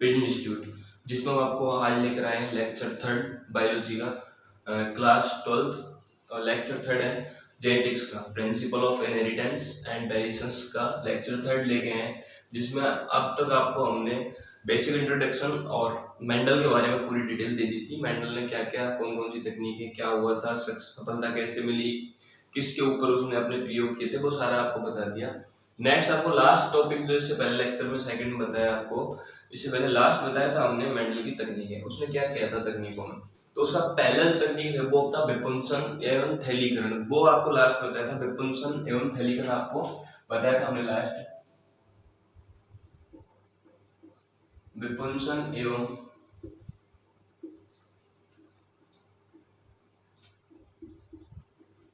Vision institute, जिसमें हम आपको आज लेकर आए हैं लेक्चर 3 बायोलॉजी का, क्लास 12 और लेक्चर 3 है जेनेटिक्स का, principle of inheritance and variations का लेक्चर 3 लेके हैं, जिसमें अब तक आपको हमने बेसिक इंट्रोडक्शन और मेंडल के बारे में पूरी डिटेल दे दी थी। मेंडल ने क्या क्या कौन कौन सी तकनीकें, क्या हुआ था, सफलता कैसे मिली, किसके ऊपर उसने अपने प्रयोग किए थे, वो सारा आपको बता दिया। नेक्स्ट आपको लास्ट टॉपिक जो इससे पहले लेक्चर में सेकंड में बताया आपको, इससे पहले लास्ट बताया था हमने मेंडल की तकनीक है, उसने क्या किया था तकनीकों में। तो उसका पहला तकनीक है वो था विपुंसन एवं थैलीकरण, वो आपको लास्ट बताया था। विपुंसन एवं थैलीकरण आपको बताया था हमने लास्ट। विपुंसन एवं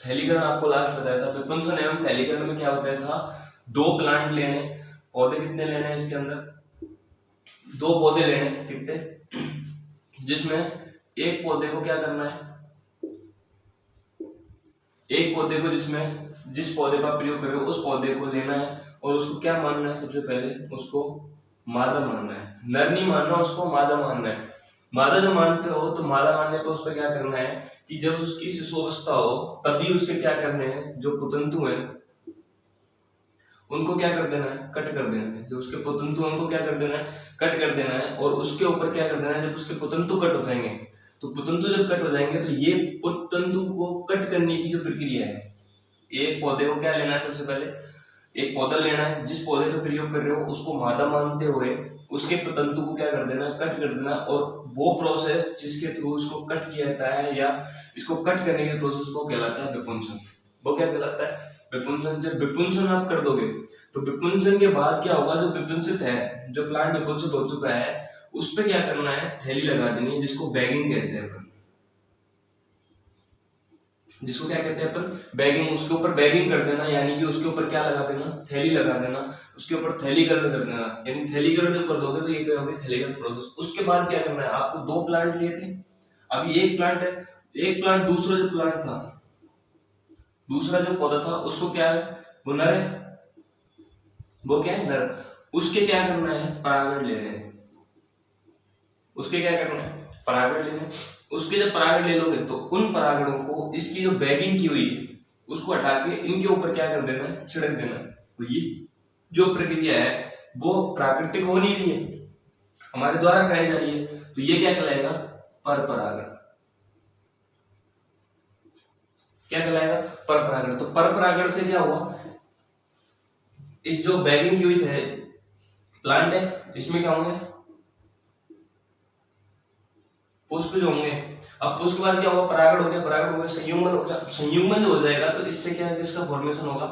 थैलीकरण आपको लास्ट बताया था। विपुंसन एवं थैलीकरण में क्या बताया था, 2 प्लांट लेने, पौधे कितने लेने हैं इसके अंदर, 2 पौधे लेने, कितने, जिसमें एक पौधे को क्या करना है, एक पौधे को जिसमें जिस पौधे का प्रयोग कर रहे हो उस पौधे को लेना है और उसको क्या मानना है, सबसे पहले उसको मादा मानना है, नर नहीं मानना, उसको मादा मानना है। मादा जब मानते हो तो मादा मानने पर उस पर क्या करना है कि जब उसकी शिशुअवस्था हो तभी उसके क्या करने हैं, जो पुतंतु है उनको क्या कर देना है, कट कर देना है। जो उसके पुतंतु उनको क्या कर देना है, कट कर देना है। और उसके ऊपर क्या कर देना है, जब उसके पुतंतु कट हो जाएंगे, तो पुतंतु जब कट हो जाएंगे तो ये पुतंतु को कट करने की जो प्रक्रिया है, एक पौधे को क्या लेना है, सबसे पहले एक पौधा लेना है, जिस पौधे पे प्रयोग कर रहे हो उसको मादा मानते हुए उसके पुतंतु को क्या कर देना, कट कर देना। और वो प्रोसेस जिसके थ्रू उसको कट किया जाता है या इसको कट करने के प्रोसेस को कहलाता है विपुंसन। वो क्या कहलाता है, विपुंसन। जब विपुंसन आप कर दोगे तो विपुंसन के बाद क्या होगा, जो विपुंसित है, जो प्लांट विपुंसित हो चुका है, उस पर क्या करना है, थैली लगा देनी है, जिसको बैगिंग कहते हैं अपन, जिसको क्या कहते हैं अपन, बैगिंग। उसके ऊपर बैगिंग कर देना, यानी कि उसके ऊपर क्या लगा देना, थैली लगा देना, उसके ऊपर थैलीकरण कर देना। यानी थैलीकरण जब कर दोगे तो ये क्या होगी, थैलीकरण प्रोसेस। उसके बाद क्या करना है, आपको 2 प्लांट लिए थे, अभी एक प्लांट है, एक प्लांट, दूसरा जो प्लांट था, दूसरा जो पौधा था उसको क्या है, वो नर है, वो क्या है, नर। उसके क्या करना है, परागण लेने हैं, उसके क्या करना है, परागण लेने। उसके जब परागण ले लोगे तो उन परागणों को इसकी जो बैगिंग की हुई है उसको हटा के इनके ऊपर क्या कर देना है, छिड़क देना है। तो ये जो प्रक्रिया है वो प्राकृतिक हो नहीं रही है, हमारे द्वारा कराई जा रही है, तो ये क्या कहलाएगा, पर परागण। क्या कहलाएगा, पर परागण। तो पर परागण से क्या हुआ, इस जो बैगिंग की हुई है प्लांट है, इसमें क्या होंगे, पुष्प जो होंगे। अब पुष्प के बाद क्या होगा, परागण हो गया, परागण हो गया, संयुग्मन हो गया। संयुग्मन हो जाएगा तो इससे क्या है, किसका फॉर्मेशन होगा,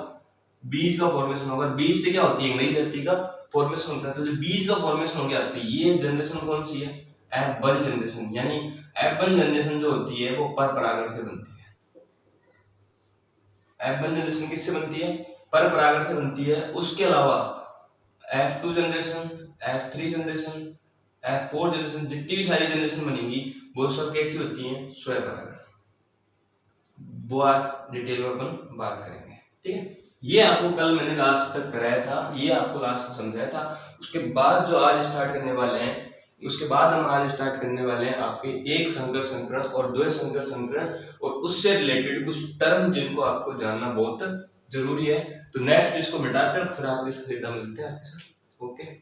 बीज का फॉर्मेशन होगा। बीज से क्या होती है, नई धरती का फॉर्मेशन होता है। तो जो बीज का फॉर्मेशन हो गया तो ये जनरेशन कौन सी है, F1 जनरेशन। यानी F1 जनरेशन जो होती है वो पर परागण से बनती है। F1 जनरेशन किससे बनती है, पर परागण से बनती है। उसके अलावा F2 generation, F3 generation, F4 generation, जितनी भी सारी जनरेशन बनेंगी वो सब कैसी होती हैं, स्वयं परागण। वो आज डिटेल में अपन बात करेंगे, ठीक है। ये आपको कल मैंने लास्ट तक कराया था, ये आपको लास्ट में समझाया था। उसके बाद जो आज स्टार्ट करने वाले हैं, उसके बाद हम आज स्टार्ट करने वाले हैं आपके एक संकर संकरण और 2 संकर संकरण और उससे रिलेटेड कुछ टर्म जिनको आपको जानना बहुत जरूरी है। तो नेक्स्ट इसको मिटाते हैं, फिर आपके सीधा मिलते हैं आपके साथ। ओके,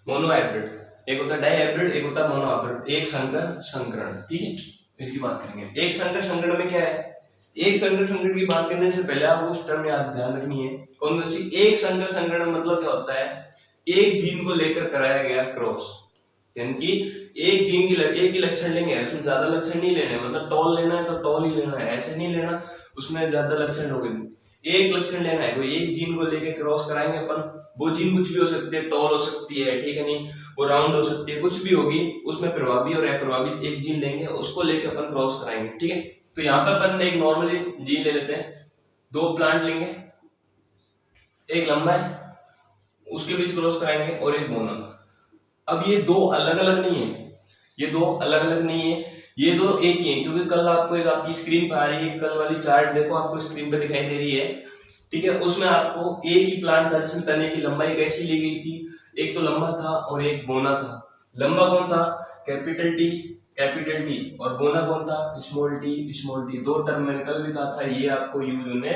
मोनोहाइब्रिड, एक होता है डाइहाइब्रिड, एक होता है मोनोहाइब्रिड, एक संकर संकरण, ठीक है। इसकी बात करेंगे। एक संकर संकरण में क्या है, एक संकर संकरण की बात करने से पहले आपको उस टर्म याद ध्यान रखनी है, कौन सी। एक संकर संकरण मतलब क्या होता है, एक जीन को लेकर कराया गया क्रॉस। यानी कि एक जीन की एक ही लक्षण लेंगे, उसमें ज्यादा लक्षण नहीं लेने, मतलब टॉल लेना है तो टॉल ही लेना है, ऐसे नहीं लेना उसमें ज्यादा लक्षण हो गए। एक लक्षण लेना है, कोई एक जीन को लेके क्रॉस कराएंगे अपन। वो जीन कुछ भी हो सकती है, टॉल हो सकती है, ठीक है, नहीं वो राउंड हो सकती है, कुछ भी होगी, उसमें प्रभावी और अप्रभावी एक जीन लेंगे, उसको लेके अपन क्रॉस कराएंगे, ठीक है। तो यहाँ पे अपन एक नॉर्मली जीन ले लेते हैं, 2 प्लांट लेंगे, एक लंबा है उसके बीच क्रॉस कराएंगे और एक मोना। अब ये 2 अलग अलग नहीं है, ये 2 अलग अलग नहीं है, ये दोनों एक ही है, क्योंकि कल आपको एक आपकी स्क्रीन पे आ रही है, कल वाली चार्ट देखो आपको स्क्रीन पे दिखाई दे रही है, ठीक है। उसमें आपको एक ही प्लांट था जिसमें तने की लंबाई कैसी ली गई थी, एक तो लंबा था और एक बोना था। लंबा कौन था, कैपिटल टी, और बोना कौन था, स्मॉल टी। दो टर्म मैंने कल भी कहा था ये आपको यूज होने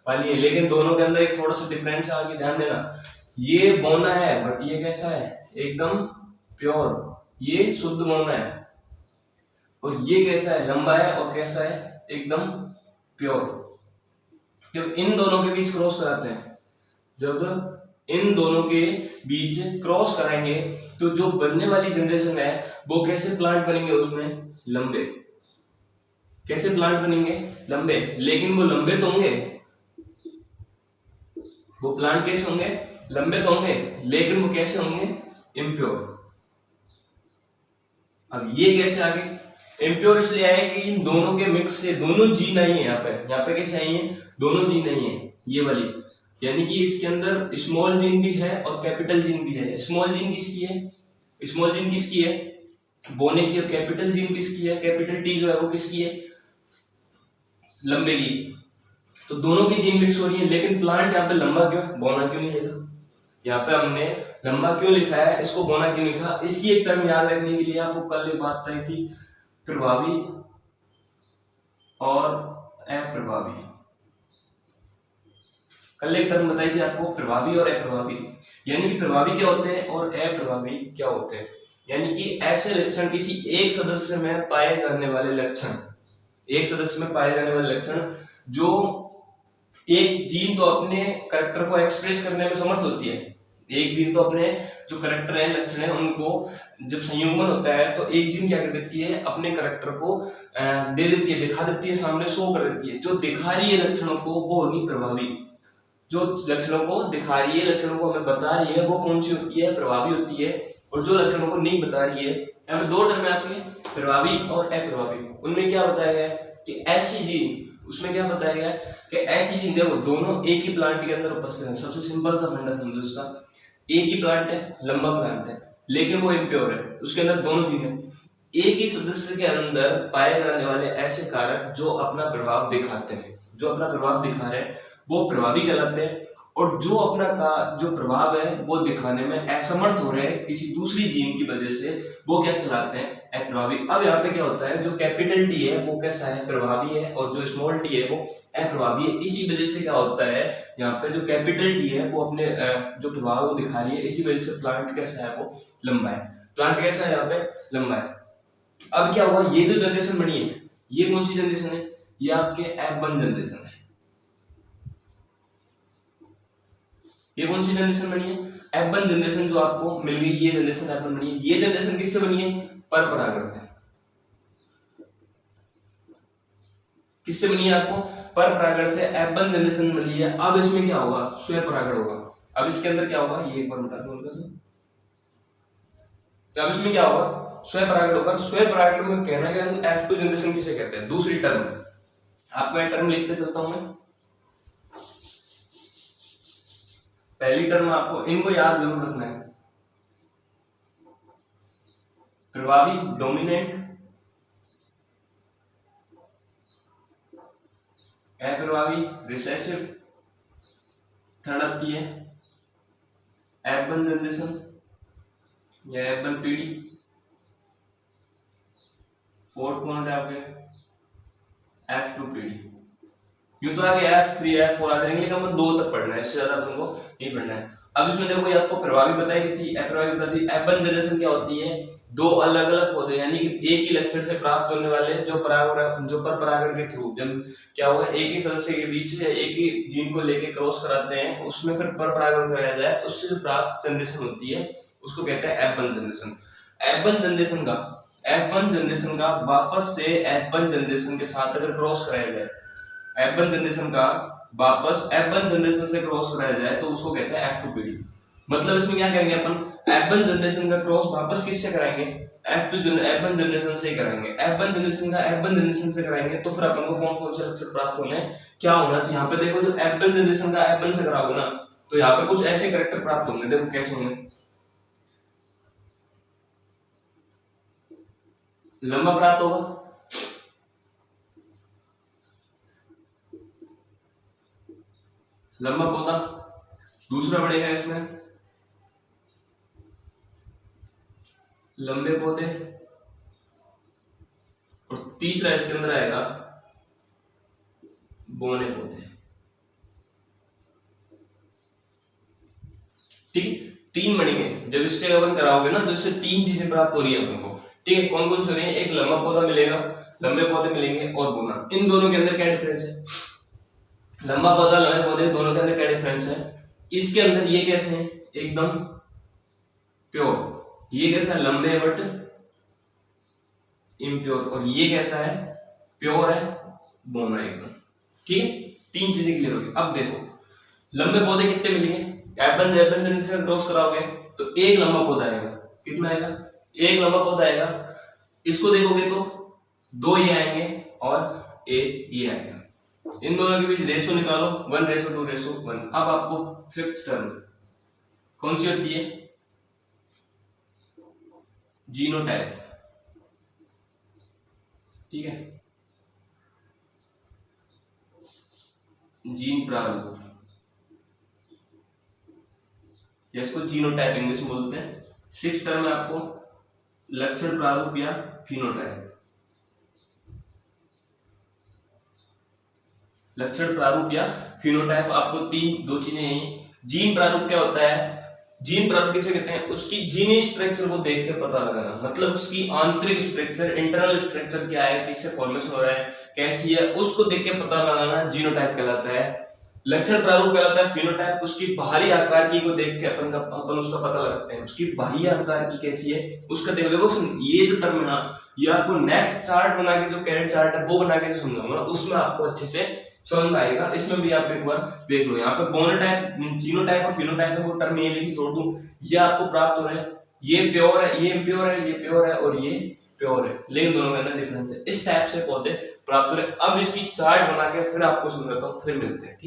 वाली है, लेकिन दोनों के अंदर एक थोड़ा सा डिफरेंस है, आगे ध्यान देना। ये बोना है बट ये कैसा है, एकदम प्योर, ये शुद्ध बोना है, और ये कैसा है, लंबा है और कैसा है, एकदम प्योर। जब इन दोनों के बीच क्रॉस कराते हैं, जब इन दोनों के बीच क्रॉस कराएंगे तो जो बनने वाली जनरेशन है वो कैसे प्लांट बनेंगे, उसमें लंबे, कैसे प्लांट बनेंगे, लंबे। लेकिन वो लंबे तो होंगे, वो प्लांट कैसे होंगे, लंबे तो होंगे, लेकिन वो कैसे होंगे, इम्प्योर। अब ये कैसे आगे, इम्प्योर इसलिए आए कि इन दोनों के मिक्स से दोनों जीन आई है, यहाँ पे कैसे आई है, दोनों जीन आई है ये वाली, यानी कि इसके अंदर स्मॉल जीन भी है और कैपिटल जीन भी है। स्मॉल जीन किसकी है, स्मॉल जीन किसकी है, बोने की, और कैपिटल जीन किसकी है, कैपिटल टी जो है वो किसकी है, लंबे की। तो दोनों की जीन मिक्स हो रही है, लेकिन प्लांट यहाँ पे लंबा क्यों, बोना क्यों नहीं लिखा, यहाँ पे हमने लंबा क्यों लिखा है, इसको बोना क्यों लिखा, इसकी एक टर्म याद रखने के लिए आपको कल एक बात बताई थी, प्रभावी और अप्रभावी। कल एक टर्म बताई थी आपको, प्रभावी और अप्रभावी, यानी कि प्रभावी क्या होते हैं और अप्रभावी क्या होते हैं। यानी कि ऐसे लक्षण, किसी एक सदस्य में पाए जाने वाले लक्षण, एक सदस्य में पाए जाने वाले लक्षण, जो एक जीन तो अपने कैरेक्टर को एक्सप्रेस करने में समर्थ होती है, एक जीन तो अपने जो कैरेक्टर है, लक्षण है, उनको जब संयुग्मन होता है तो एक जीन क्या कर देती है, अपने कैरेक्टर को दे देती है, दिखा देती है, सामने शो कर देती है। जो दिखा रही है लक्षणों को वो होगी प्रभावी, जो लक्षणों को दिखा रही है, लक्षणों को हमें बता रही है, वो कौन सी होती है, प्रभावी होती है। और जो लक्षणों को नहीं बता रही है, यहाँ पे दो टर्म है आपके, प्रभावी और अप्रभावी। उनमें क्या बताया गया कि ऐसी जीन, उसमें क्या बताया गया कि ऐसी जीन देखो दोनों एक ही प्लांट के अंदर उपस्थित है। सबसे सिंपल सा फंडा समझो उसका, एक ही प्लांट है, लंबा प्लांट है, लेकिन वो इम्प्योर है, उसके अंदर दोनों जीन है। एक ही सदस्य के अंदर पाए जाने वाले ऐसे कारक जो अपना प्रभाव दिखाते हैं, जो अपना प्रभाव दिखा रहे हैं वो प्रभावी कहलाते हैं, और जो अपना का जो प्रभाव है वो दिखाने में असमर्थ हो रहे हैं किसी दूसरी जीन की वजह से, वो क्या कहलाते हैं, अप्रभावी। अब यहाँ पे क्या होता है, जो कैपिटल टी है वो कैसा है, प्रभावी है, और जो स्मॉल टी है वो अप्रभावी है। इसी वजह से क्या होता है, यहाँ पे जो कैपिटल टी है वो अपने जो प्रभाव वो दिखा रही है, इसी वजह से प्लांट कैसा है, वो लंबा है। प्लांट कैसा है, यहाँ पे लंबा है। अब क्या हुआ, ये जो जनरेशन बनी है, ये कौन सी जनरेशन है, ये आपके F1 जनरेशन है। ये कौन सी जनरेशन बनी है, F1 जनरेशन जो आपको मिल गई, ये जनरेशन F1 बनी है। ये जनरेशन किससे बनी है, पर परागण से। किससे बनी है, आपको पर परागण से F1 जनरेशन मिली है। अब इसमें क्या होगा, स्वयं परागण होगा। अब इसके अंदर क्या होगा, ये एक बार बता दो उनका। अब इसमें क्या होगा, स्वयं परागण होगा। स्वयं परागण में कहना क्या, F2 जनरेशन किसे कहते हैं, दूसरी टर्म। आपको एक टर्म लिखते चलता हूं मैं, पहली टर्म आपको इनको याद जरूर रखना है, प्रभावी डोमिनेंट, अप्रभावी रिसेसिव, थर्ड आती है F1 जनरेशन या F1 पीढ़ी, फोर्थ पॉइंट है आपके F2 पीढ़ी। यूं तो आगे F3 F4 आ जाएंगे, लेकिन हमको दो तक पढ़ना है, इससे ज्यादा तुमको नहीं पढ़ना है। अब इसमें देखो ये आपको प्रभावी बताई गई थी, अप्रभावी बताई थी। F1 जनरेशन क्या होती है, दो अलग अलग पौधे, यानी कि एक ही लक्षण से प्राप्त होने वाले जो परागण, जो पर परागण के थ्रू जब क्या हुआ, एक ही सदस्य के बीच एक ही जीन को लेके क्रॉस कराते हैं, उसमें फिर पर परागण कराया जाए, उससे जो प्राप्त जनरेशन होती है उसको कहते हैं F1 जनरेशन। F1 जनरेशन का वापस से F1 जनरेशन के साथ अगर क्रॉस कराया जाए, F1 जनरेशन का वापस F1 जनरेशन से क्रॉस कराया जाए तो उसको कहते हैं F2 पीढ़ी। मतलब इसमें क्या करेंगे अपन, F1 जनरेशन का क्रॉस वापस किससे कराएंगे, F1 जनरेशन से ही कराएंगे। F1 जनरेशन का F1 जनरेशन से कराएंगे तो फिर अपन को कौन कौन से लक्षण प्राप्त होने, क्या होना, तो यहाँ पे देखो, जो F1 जनरेशन का F1 से कराओगे ना, तो यहाँ पे कुछ ऐसे कैरेक्टर प्राप्त होंगे। देखो कैसे होंगे, लंबा प्राप्त होगा, लंबा पौधा, दूसरा बढ़ेगा इसमें लंबे पौधे, और तीसरा इसके अंदर आएगा बौने पौधे। ठीक है, तीन बनेंगे। जब इससे अपन कराओगे ना तो इससे तीन चीजें प्राप्त हो रही है अपन को। ठीक है, कौन कौन से हो रही है? एक लंबा पौधा मिलेगा, लंबे पौधे मिलेंगे, और बोना। इन दोनों के अंदर क्या डिफरेंस है? लंबा पौधा, लंबे पौधे, दोनों के अंदर क्या डिफरेंस है? इसके अंदर ये कैसे हैं? एकदम प्योर। ये कैसा है? लंबे बट इम्प्योर। और ये कैसा है? प्योर है, बोना एकदम। ठीक है, तीन चीजें क्लियर होगी। अब देखो लंबे पौधे कितने मिलेंगे? एबन जेबन से क्रॉस कराओगे तो एक लंबा पौधा आएगा। कितना आएगा? एक लंबा पौधा आएगा। इसको देखोगे तो दो ये आएंगे और एक ये आएगा। इन दोनों के बीच रेशो निकालो, 1:2:1। अब आपको फिफ्थ टर्म कौन सी होती है? जीनोटाइप। ठीक है, जीन प्रारूप, या इसको जीनोटाइप इंग्लिश में बोलते हैं। सिक्स टर्म में आपको लक्षण प्रारूप या फिनोटाइप। लक्षण प्रारूप या फिनोटाइप, आपको दो चीजें हैं। जीन प्रारूप क्या होता है? जीन प्रारूप किसे कहते हैं? उसकी जीनी स्ट्रक्चर को देख के पता लगाना, मतलब उसकी आंतरिक स्ट्रक्चर, इंटरनल स्ट्रक्चर क्या है, किससे फॉर्मेशन हो रहा है, कैसी है, उसको देख के पता लगाना जीनोटाइप कहलाता है। लक्षण प्रारूप कहलाता है फिनोटाइप, उसकी बाहरी आकार की को देख के अपन उसका पता लगाते हैं, उसकी बाह्य आकार की कैसी है उसका देखो। ये जो टर्म है ना, ये आपको नेक्स्ट चार्ट बना के, जो कैरेट चार्ट है वो बना के समझाऊंगा, उसमें आपको अच्छे से समझ में आएगा। इसमें भी आप एक बार देख लो। यहाँ पे बोनोटाइप, जीनोटाइप और फिनोटाइप है, वो टर्म ये लेके छोड़ दूं। ये आपको प्राप्त हो रहा है, ये प्योर है, ये इम्प्योर है, ये प्योर है और ये प्योर है, लेकिन दोनों के अंदर डिफरेंस है। इस टाइप से पौधे प्राप्त हो रहे। अब इसकी चार्ट बना के फिर आपको समझाता हूँ, फिर मिलते हैं।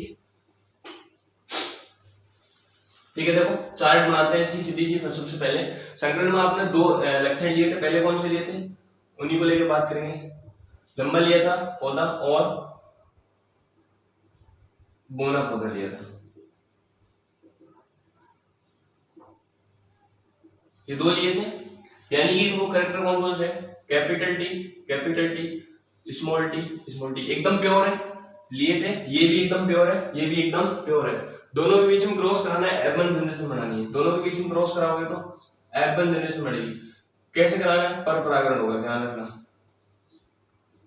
ठीक है, देखो चार्ट बनाते हैं इसकी सीधी सी। सबसे पहले संकरण में आपने दो लक्षण लिए थे, पहले कौन से लिए थे उन्हीं को लेकर बात करेंगे। लंबा लिया था पौधा और बोना पौधा लिया था, ये दो लिए थे। यानी कि इनको करेक्टर कौन कौन से? कैपिटल टी, स्मॉल टी एकदम प्योर है, लिए थे। ये भी एकदम प्योर है, ये भी एकदम प्योर है। दोनों के बीच में क्रॉस कराना है, एफ1 जनरेशन बनानी है। दोनों के बीच में क्रॉस कराओगे तो एफ1 जनरेशन बढ़ेगी। कैसे कराना है? पर परागण होगा, ध्यान रखना,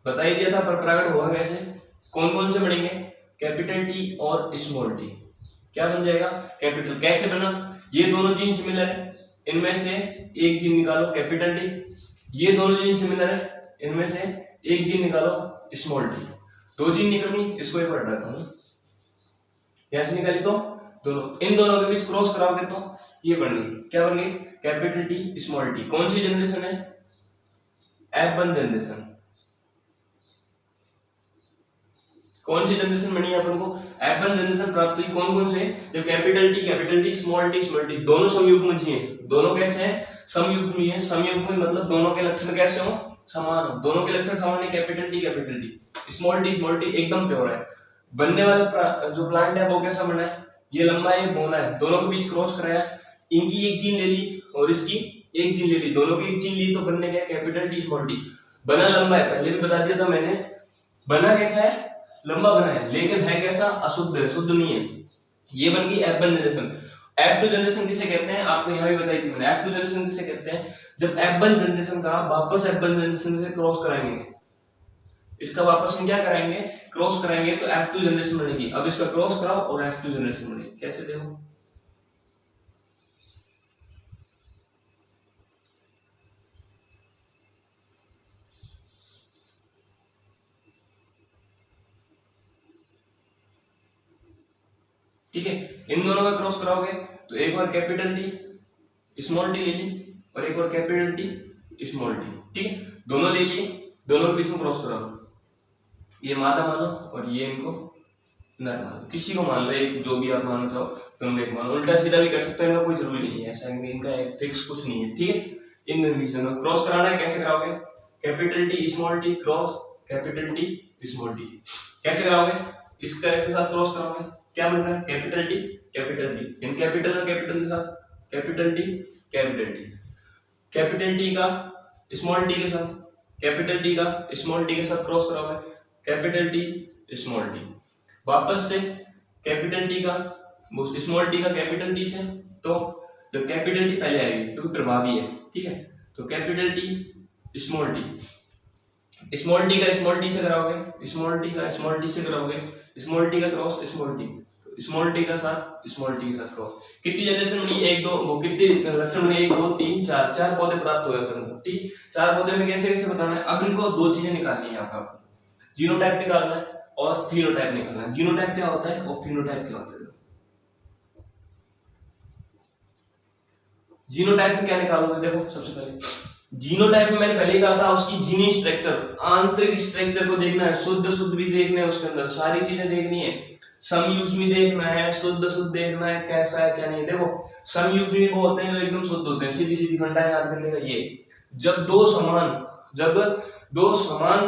बता ही दिया था पर परागण होगा कैसे। कौन कौन से बढ़ेंगे? कैपिटल टी और स्मॉल टी। क्या बन जाएगा? कैपिटल। कैसे बना? ये दोनों जीन सिमिलर है, इनमें से एक जीन निकालो कैपिटल टी। ये दोनों जीन सिमिलर है, इनमें से एक जीन निकालो स्मॉल टी। दो जीन निकलनी, इसको एक बार हटाता हूं, यहां से निकाली तो दोनों, इन दोनों के बीच क्रॉस कराओगे तो ये बन गई। क्या बन गई? Capital T small T. कौन सी जनरेशन है? F1 generation. कौन सी जनरेशन बनी है अपन को? F1 जनरेशन प्राप्त हुई। कौन कौन से? जब कैपिटल टी स्मॉल टी दोनों समयुग्मी हैं। दोनों कैसे हैं? समयुग्मी हैं। समयुग्मी मतलब दोनों के लक्षण कैसे हो? समान हो। दोनों के लक्षण समान है, कैपिटल टी स्मॉल टी एकदम प्योर है। बनने वाला जो प्लांट है वो कैसा बना है? ये लंबा है, बोना है, दोनों के बीच क्रॉस कराया, इनकी एक जीन ले ली और इसकी एक जीन ले ली, दोनों की एक जीन ली तो बनने गया कैपिटल टी स्मॉल टी। बना लंबा है, पहले भी बता दिया था मैंने। बना कैसा है? लंबा बना है, लेकिन है कैसा? अशुद्ध है, शुद्ध नहीं है। ये बन गई F1 जनरेशन। F2 जनरेशन किसे कहते हैं? आपको यहाँ भी बताई थी मैंने। F2 जनरेशन किसे कहते हैं? जब F1 जनरेशन का वापस F1 जनरेशन से क्रॉस कराएंगे, इसका वापस में क्या कराएंगे? क्रॉस कराएंगे तो F2 जनरेशन बनेगी। अब इसका क्रॉस कराओ और F2 जनरेशन बनेगी। कैसे देखो, ठीक है। इन दोनों का क्रॉस कराओगे तो एक बार कैपिटल टी स्मॉल टी ले ली और एक बार कैपिटल टी स्मॉल टी, ठीक है। दोनों ले लिए, दोनों के बीच में क्रॉस कराओ। ये मादा मानो और ये इनको नर मानो, किसी को मान लो, एक जो भी आप मानना चाहो तुम एक मानो। उल्टा सीधा भी कर सकते हो, इनका कोई जरूरी नहीं है, ऐसा इनका एक फिक्स कुछ नहीं है, ठीक है। इन बीच में क्रॉस कराना है, कैसे कराओगे? Capital T small T cross capital T small T. कैसे कराओगे? इसका इसके साथ क्रॉस कराओगे, क्या बन रहा है? Capital T capital T, in capital का कैपिटल के साथ capital T capital T, capital T का स्मॉल टी के साथ, कैपिटल टी का स्मॉल टी के साथ क्रॉस कराओगे, कैपिटल टी स्मॉल टी, वापस से कैपिटल टी का स्मॉल टी का कैपिटल टी से, तो जो कैपिटल टी पहले आएगी क्योंकि प्रभावी है, ठीक है, तो capital T small T, small T का स्मॉल टी से कराओगे, स्मॉल टी का स्मॉल टी से कराओगे, स्मॉल टी का cross small T, small T का साथ स्मॉल टी के साथ क्रॉस, कितनी जनरेशन बनी? एक दो, वो कितने लक्षण बने? 1 2 3 4, 4 पौधे प्राप्त हुए अपन को, ठीक। 4 पौधे में कैसे कैसे बताना है? अब इनको दो चीजें निकालनी है यहाँ पे आपको, जीनोटाइप निकालना है और फिनोटाइप निकालना है। जीनोटाइप क्या होता है और फिनोटाइप क्या होता है? जीनोटाइप में क्या निकालोगे? देखो सबसे पहले जीनोटाइप में मैंने पहले ही कहा था उसकी जीनी स्ट्रक्चर, आंतरिक स्ट्रक्चर को देखना है, शुद्ध शुद्ध भी देखना है, उसके अंदर सारी चीजें देखनी है, समयुग्मी देखना है, शुद्ध शुद्ध देखना है, कैसा है क्या नहीं। देखो समयुग्मी वो होते हैं जो एकदम शुद्ध होते हैं, सीधी सीधी घंटा याद करने का ये, जब दो समान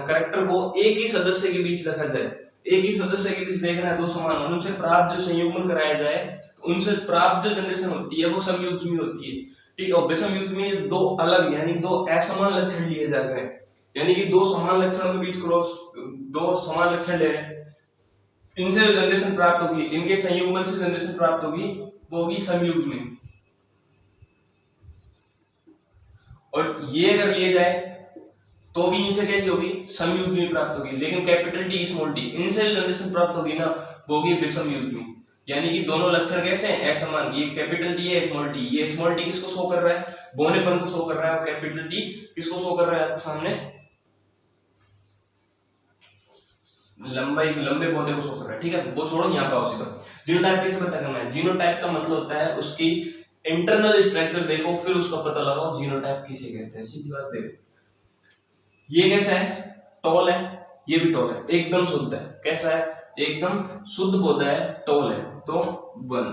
कैरेक्टर को एक ही सदस्य के बीच रखा जाए, एक ही सदस्य के बीच देखना है, दो समान, उनसे प्राप्त जो संयुग्मन कराया जाए, उनसे प्राप्त जो जनरेशन होती है वो समयुग्मी होती है, ठीक है। और विषमयुग्मी में दो अलग यानी दो असमान लक्षण लिए जाते हैं, यानी कि दो समान लक्षणों के बीच क्रॉस, दो समान लक्षण ले रहे हैं, इनसे जो जनरेशन प्राप्त होगी, इनके संयुग्मन से जनरेशन प्राप्त होगी वो होगी समयुग्मी। और ये अगर लिए जाए तो भी इनसे कैसी होगी? समयुग्मी प्राप्त होगी, लेकिन कैपिटल टी स्मॉल टी, इनसे जो जनरेशन प्राप्त होगी ना वो होगी विषमयुग्मी, यानी कि दोनों लक्षण कैसे हैं? असमान, ये कैपिटल टी है स्मॉल टी, ये स्मॉल टी किसको शो कर रहा है? बोनेपन को शो कर रहा है, और कैपिटल टी किसको शो कर रहा है आपके सामने? लंबाई, लंबे पौधे को शो कर रहा है, ठीक है। वो छोड़ो, यहाँ पे आओ सीधा। जीनोटाइप कैसे पता करना है? जीनोटाइप का मतलब होता है उसकी इंटरनल स्ट्रक्चर देखो, फिर उसका पता लगाओ जीनोटाइप किसे कहते हैं। सीधी बात देखो, ये कैसा है? टॉल है, ये भी टॉल है, एकदम शुद्ध है, कैसा है? एकदम शुद्ध पौधा है, टॉल है, तो 1।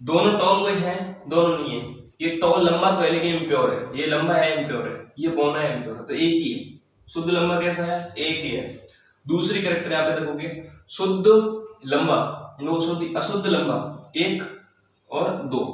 दोनों टॉल कोई है? दोनों नहीं है, ये टॉल लंबा तो है लेकिन इम्प्योर है, ये लंबा है इम्प्योर है, ये बोना है इम्प्योर है, तो एक ही है। शुद्ध लंबा कैसा है? एक ही है। दूसरी कैरेक्टर यहाँ पे देखोगे, शुद्ध लंबा, नो शुद्ध अशुद्ध लंबा 1 और 2,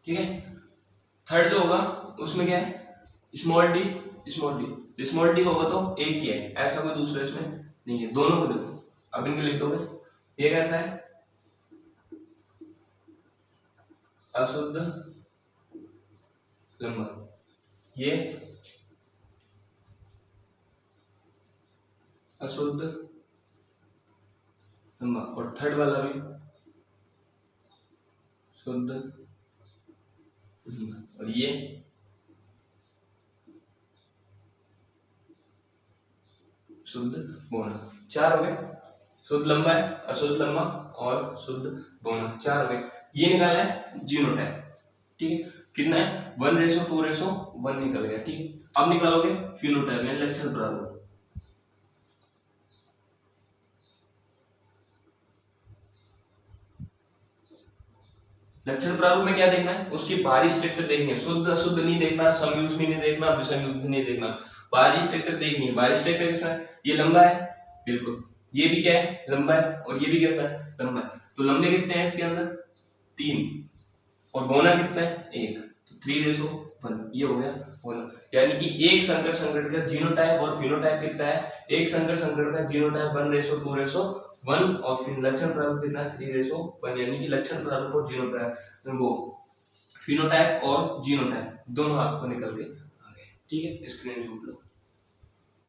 ठीक है। थर्ड जो होगा उसमें क्या है? Small D small D, small D होगा तो एक ही है, ऐसा कोई दूसरा इसमें नहीं है। दोनों को देखो, अब इनके लिख दोगे, ये कैसा है? अशुद्ध लंबा, ये अशुद्ध लंबा, और थर्ड वाला भी शुद्ध लंबा, और ये शुद्ध बोना। 4 हो गए, शुद्ध लंबा है, अशुद्ध लंबा और शुद्ध बोना, 4 हो गए। ये निकाला है जीनोटाइप, ठीक है। कितना है? 1:2:1 निकल गया, ठीक है। अब निकालोगे फिनोटाइप यानी लक्षण प्रारूप। लक्षण प्रारूप में क्या देखना है? उसकी बाहरी स्ट्रक्चर देखनी है, शुद्ध अशुद्ध नहीं देखना, समयुग्मी नहीं देखना, विषमयुग्मी नहीं देखना, बाहरी स्ट्रक्चर देखनी है। बाहरी स्ट्रक्चर कैसा है? ये लंबा है, बिल्कुल, ये भी क्या है? लंबा है, और ये भी कैसा है? लंबा है। तो लंबे कितने हैं इसके अंदर? 3, और बोना कितना है? 1, तो 3:1 ये हो गया बोना। यानी कि एक संकर संकट का जीनोटाइप और फिनोटाइप कितना है? एक संकर संकट का जीनोटाइप 1:2:1, और फिर लक्षण प्रारूप कितना है? 3:1, यानी कि लक्षण प्रारूप और जीनोटाइप, वो फिनोटाइप और जीनोटाइप दोनों आपको निकल के आ गए, ठीक है। स्क्रीनशॉट लो।